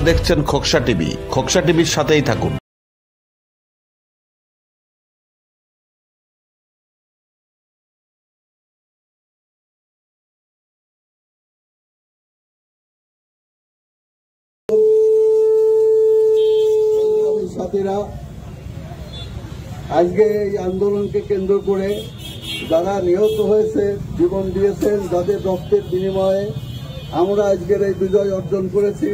দেখছেন খোকসা টিভি। খোকসা টিভির সাথেই থাকুন। সাথীরা, আজকে এই আন্দোলনকে কেন্দ্র করে যারা নিহত হয়েছে, জীবন দিয়েছেন, যাদের রক্তের বিনিময়ে আমরা আজকের এই বিজয় অর্জন করেছি।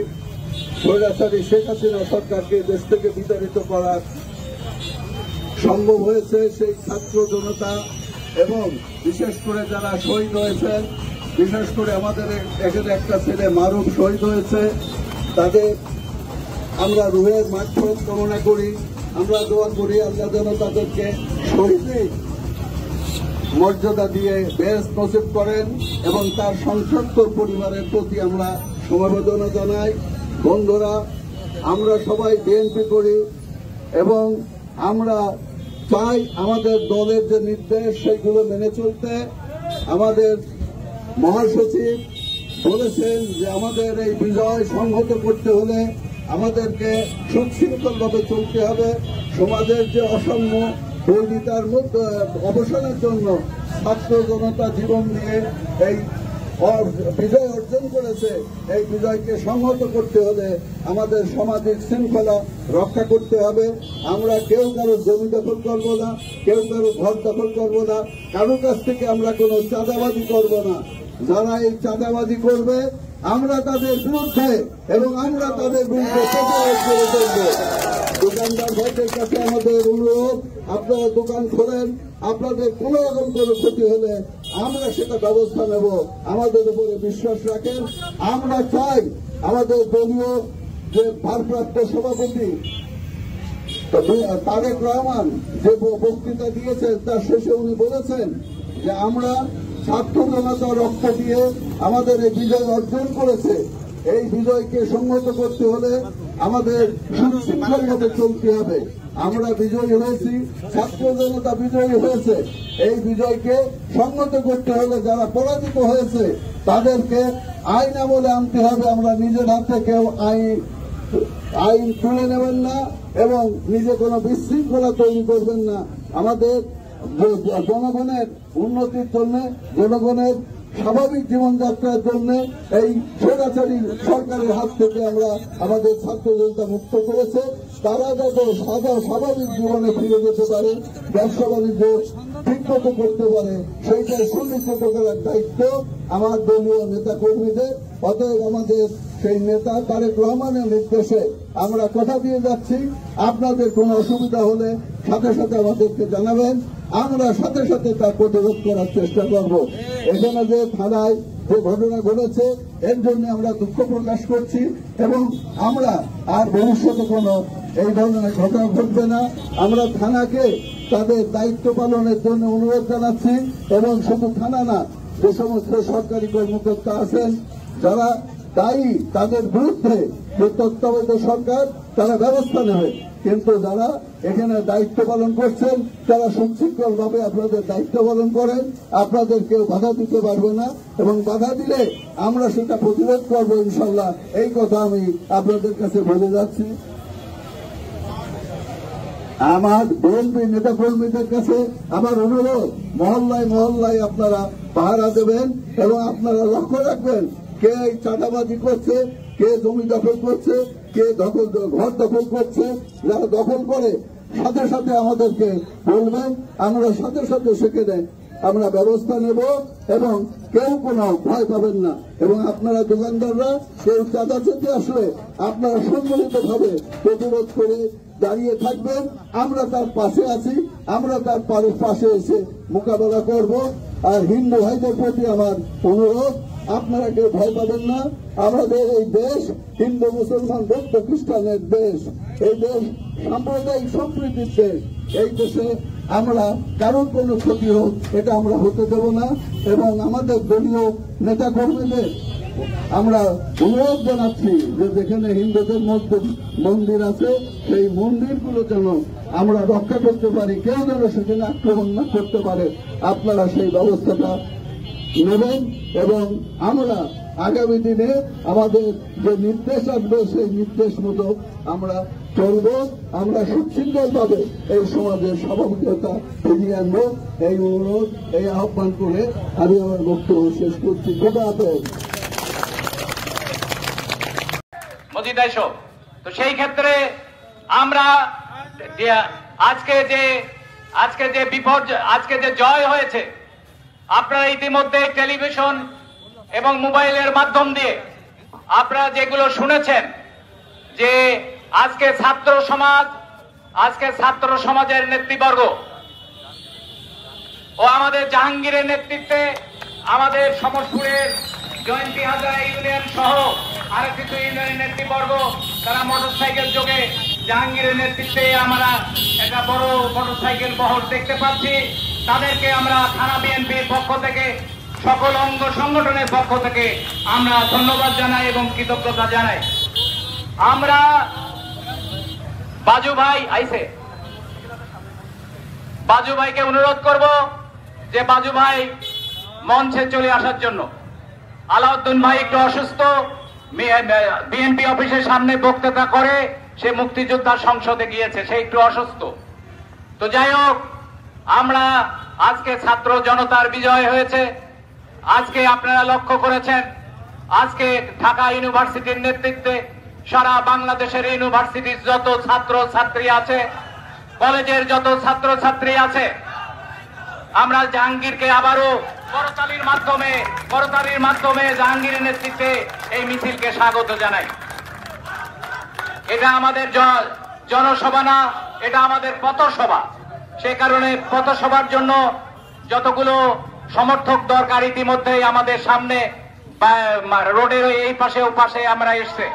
স্বৈরাচারী শেখ হাসিনা সরকারকে দেশ থেকে বিতাড়িত করা সম্ভব হয়েছে সেই ছাত্র জনতা এবং বিশেষ করে যারা শহীদ হয়েছেন, বিশেষ করে আমাদের এখানে একটা ছেলে মারুফ শহীদ হয়েছে, তাদের আমরা রুহের মাগফিরাত কামনা করি। আমরা দোয়া করি আল্লাহ যেন তাদেরকে শহীদের মর্যাদা দিয়ে বেহেশত নসিব করেন এবং তার সংশ্লিষ্ট পরিবারের প্রতি আমরা সমবেদনা জানাই। বন্ধুরা, আমরা সবাই বিএনপি করি এবং আমরা চাই আমাদের দলের যে নির্দেশ সেগুলো মেনে চলতে। আমাদের মহাসচিব বলেছেন যে আমাদের এই বিজয় সংহত করতে হলে আমাদেরকে সুশৃঙ্খলভাবে চলতে হবে। সমাজের যে অসাম্য দুর্নীতির মধ্যে অবসানের জন্য ছাত্র জনতা জীবন দিয়ে এই বিজয় অর্জন করেছে। এই বিজয়কে সংহত করতে হলে আমাদের সামাজিক শৃঙ্খলা রক্ষা করতে হবে। আমরা কেউ কারো জমি দখল করব না, কেউ কারো ঘর দখল করব না, কারো কাছ থেকে আমরা কোনো চাঁদাবাজি করব না। যারা এই চাঁদাবাজি করবে আমরা তাদের বিরুদ্ধে এবং আমরা তাদের বিরুদ্ধে প্রতিবাদ করে চলব। দোকানদার ভাইদের কাছে আমাদের অনুরোধ, আপনারা দোকান খোলেন, আপনাদের কোন রকম কোনো ক্ষতি হলে আমরা সেটা ব্যবস্থা নেব। আমাদের উপরে বিশ্বাস রাখেন। আমরা চাই আমাদের দলীয় যে ভারপ্রাপ্ত সভাপতি তারেক রহমান যে বক্তৃতা দিয়েছেন তার শেষে উনি বলেছেন যে আমরা ছাত্র জনতা রক্ত দিয়ে আমাদের এই বিজয় অর্জন করেছে। এই বিজয়কে সংহত করতে হলে আমাদের সুশৃঙ্খলভাবে চলতে হবে। আমরা বিজয়ী হয়েছি, ছাত্র জনতা বিজয়ী হয়েছে। এই বিজয়কে সংহত করতে হলে যারা পরাজিত হয়েছে তাদেরকে আইন আমলে আনতে হবে। আমরা নিজের হাতে কেউ আইন তুলে নেবেন না এবং নিজে কোনো বিশৃঙ্খলা তৈরি করবেন না। আমাদের জনগণের উন্নতির জন্য, জনগণের স্বাভাবিক জীবনযাত্রার জন্য এই স্বৈরাচারী সরকারের হাত থেকে আমরা আমাদের ছাত্র জনতা মুক্ত করেছে। তারা যাতে স্বাভাবিক জীবনে ফিরে যেতে পারে, ব্যবসা বাণিজ্য ঠিকমতো করতে পারে, সেইটাই সুনিশ্চিত করার দায়িত্ব আমার দলীয় নেতা কর্মীদের। অতএব আমাদের সেই নেতা তারেক রহমানের নির্দেশে আমরা কথা দিয়ে যাচ্ছি, আপনাদের কোনো অসুবিধা হলে সাথে সাথে আমাদেরকে জানাবেন, আমরা সাথে সাথে তার প্রতিরোধ করার চেষ্টা করব। এখানে যে থানায় যে ঘটনা ঘটেছে এর জন্য আমরা দুঃখ প্রকাশ করছি এবং আমরা আর ভবিষ্যতে কোনো এই ধরনের ঘটনা ঘটবে না। আমরা থানাকে তাদের দায়িত্ব পালনের জন্য অনুরোধ জানাচ্ছি এবং শুধু থানা না, যে সমস্ত সরকারি কর্মকর্তা আছেন যারা দায়ী তাদের বিরুদ্ধে যে তত্ত্বাবধায়ক সরকার তারা ব্যবস্থা নেবে, কিন্তু যারা এখানে দায়িত্ব পালন করছেন তারা সুশৃঙ্খলভাবে আপনাদের দায়িত্ব পালন করেন। আপনাদের কেউ বাধা দিতে পারবে না এবং বাধা দিলে আমরা সেটা প্রতিরোধ করবো ইনশাল্লাহ। এই কথা আমি আপনাদের কাছে বলে যাচ্ছি। আমার বিএনপি নেতা কর্মীদের কাছে আমার অনুরোধ, মহল্লায় মহল্লায় আপনারা পাহারা দেবেন এবং আপনারা লক্ষ্য রাখবেন কে চাঁদাবাজি করছে, কে জমি দখল করছে, কে ঘর দখল করছে। যারা দখল করে সাথে সাথে আমাদেরকে বলবেন, আমরা সাথে সাথে সেখানে আমরা ব্যবস্থা নেব এবং কেউ কোনো ভয় পাবেন না। এবং আপনারা দোকানদাররা কেউ চাঁদা চেতে আসলে আপনারা সম্মিলিতভাবে প্রতিরোধ করে দাঁড়িয়ে থাকবেন। আমরা তার পাশে আছি, আমরা তার পাশে এসে মোকাবেলা করব। আর হিন্দু ভাইদের প্রতি আমার অনুরোধ, আপনারা কেউ ভয় পাবেন না। আমাদের এই দেশ হিন্দু মুসলমান বৌদ্ধ খ্রিস্টানের দেশ, এই দেশ সাম্প্রদায়িক সম্প্রীতির দেশ। এই দেশে আমরা কারোর কোনো ক্ষতি হোক এটা আমরা হতে দেব না এবং আমাদের দলীয় নেতা কর্মীদের আমরা অনুরোধ জানাচ্ছি যে যেখানে হিন্দুদের মধ্যে মন্দির আছে সেই মন্দিরগুলো যেন আমরা রক্ষা করতে পারি, কেউ যেন সেখানে আক্রমণ না করতে পারে, আপনারা সেই ব্যবস্থাটা নেবেন এবং আমরা আগামী দিনে আমাদের যে নির্দেশ আসবে সেই নির্দেশ মতো আমরা চলব। আমরা সুশৃঙ্খলভাবে এই সমাজের স্বাভাবিকতা ফিরিয়ে আনবো, এই অনুরোধ, এই আহ্বান করে আমি আমার বক্তব্য শেষ করছি। খোদা হাফেজ। মজিদ আইসো। তো সেই ক্ষেত্রে আমরা আজকে যে বিপর্যয়, আজকে যে জয় হয়েছে, আপনারা ইতিমধ্যে টেলিভিশন এবং মোবাইলের মাধ্যম দিয়ে আপনারা যেগুলো শুনেছেন যে আজকে ছাত্র সমাজের নেতৃবর্গ ও আমাদের জাহাঙ্গীরের নেতৃত্বে আমাদের সমসপুরের জয়ন্তী হাজরা ইউনিয়ন সহ আরো কিছু ইউনিয়নের নেতৃবর্গ তারা মোটরসাইকেল যোগে জাহাঙ্গীরের নেতৃত্বে আমরা একটা বড় মোটরসাইকেল বহর দেখতে পাচ্ছি। তাদেরকে আমরা থানা বিএনপির পক্ষ থেকে, সকল অঙ্গ সংগঠনের পক্ষ থেকে আমরা ধন্যবাদ জানাই এবং কৃতজ্ঞতা জানাই। আমরা বাজু ভাইকে অনুরোধ করব যে বাজু ভাই মঞ্চে চলে আসার জন্য। আলাউদ্দিন ভাই একটু অসুস্থ, বিএনপি অফিসের সামনে বক্তৃতা করে সে মুক্তিযোদ্ধা সংসদে গিয়েছে, সে একটু অসুস্থ। তো যাই হোক, আমরা আজকে ছাত্র জনতার বিজয় হয়েছে। আজকে আপনারা লক্ষ্য করেছেন, আজকে ঢাকা ইউনিভার্সিটির নেতৃত্বে সারা বাংলাদেশের ইউনিভার্সিটির যত ছাত্র ছাত্রী আছে, কলেজের যত ছাত্র ছাত্রী আছে, আমরা জাহাঙ্গীরকে আবারও করতালির মাধ্যমে জাহাঙ্গীরের নেতৃত্বে এই মিছিলকে স্বাগত জানাই। এটা আমাদের জনসভা না, এটা আমাদের পথসভা। সে কারণে পথসভার জন্য যতগুলো সমর্থক দরকার ইতিমধ্যেই আমাদের সামনে রোডের এই পাশে ও পাশে আমরা এসছে।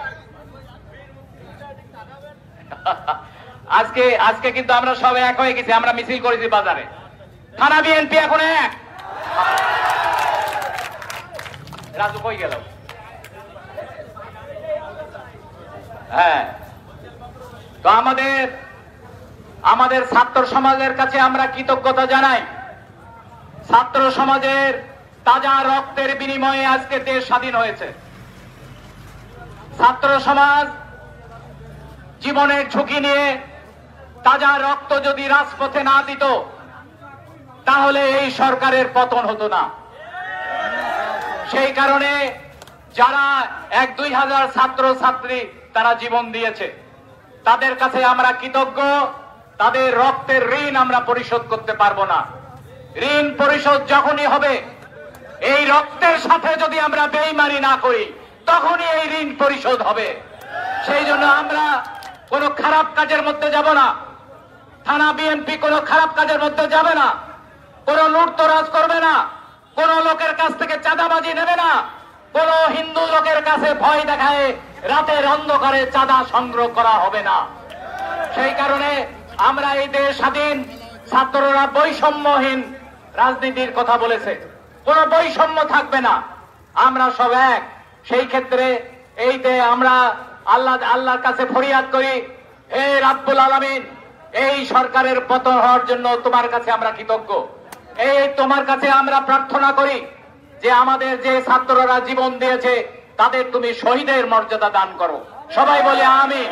আজকে কিন্তু আমরা সবাই এক হয়ে গেছি, আমরা মিছিল করেছি বাজারে। থানা বিএনপি এখন এক। রাজু কই গেল? হ্যাঁ, তো আমাদের ছাত্র সমাজের কাছে আমরা কৃতজ্ঞতা জানাই। ছাত্র সমাজের তাজা রক্তের বিনিময়ে আজকে দেশ স্বাধীন হয়েছে। ছাত্র সমাজ জীবনের ঝুঁকি নিয়ে তাজা রক্ত যদি রাজপথে না দিত তাহলে এই সরকারের পতন হতো না। সেই কারণে যারা 1-2 হাজার ছাত্র ছাত্রী তারা জীবন দিয়েছে, তাদের কাছে আমরা কৃতজ্ঞ। তাদের রক্তের ঋণ আমরা পরিশোধ করতে পারবো না। ঋণ পরিশোধ যখনই হবে, এই রক্তের সাথে যদি আমরা বেইমানি না করি তখনই এই ঋণ পরিশোধ হবে। সেই জন্য আমরা কোনো খারাপ কাজের মধ্যে যাব না। থানা বিএনপি কোনো খারাপ কাজের মধ্যে যাবে না, কোনো লুটতরাজ করবে না, কোন লোকের কাছ থেকে চাঁদাবাজি নেবে না, কোন হিন্দু লোকের কাছে ভয় দেখায় রাতের অন্ধকারে চাঁদা সংগ্রহ করা হবে না। সেই কারণে আমরা এই দেশ স্বাধীন। ছাত্ররা বৈষম্যহীন রাজনীতির কথা বলেছে, কোন বৈষম্য থাকবে না, আমরা সব এক। সেই ক্ষেত্রে এইতে আমরা আল্লাহর কাছে ফরিয়াদ করি, হে রাব্বুল আলামিন, এই সরকারের পতন হওয়ার জন্য তোমার কাছে আমরা কৃতজ্ঞ। এই তোমার কাছে আমরা প্রার্থনা করি যে আমাদের যে ছাত্ররা জীবন দিয়েছে তাদের তুমি শহীদের মর্যাদা দান করো। সবাই বলে আমিন।